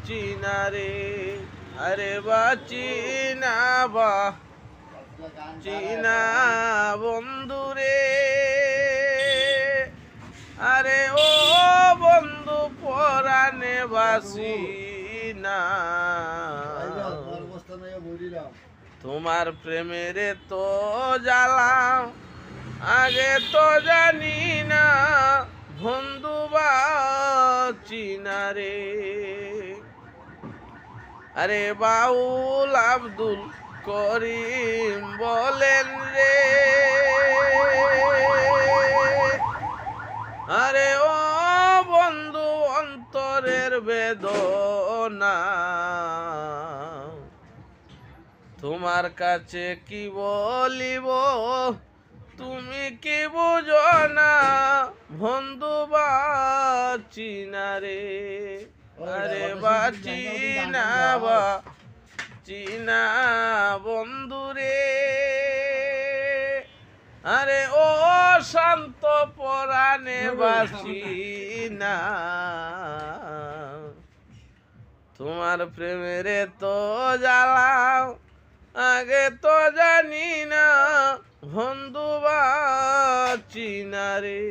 চিনা রে, আরে বাঁচি না বা চিনা বন্ধু রে, আরে ও বন্ধু পরাণে বাসি না, তোমার প্রেমের তো জ্বালাম আগে তো জানি না, বন্ধু চিনা রে, আরে বাউল আব্দুল করিম বলেন রে, আরে ও বন্ধু অন্তরের বেদনা, তোমার কাছে কি বলিব তুমি কি বুঝো না, বন্ধু চিনা রে, আরে চিনা চিনা বন্ধু রে, আরে ও শান্ত পরাণে বাসি না, তোমার প্রেমের তো জ্বালাও আগে তো জানি না, বন্ধু চিনা রে।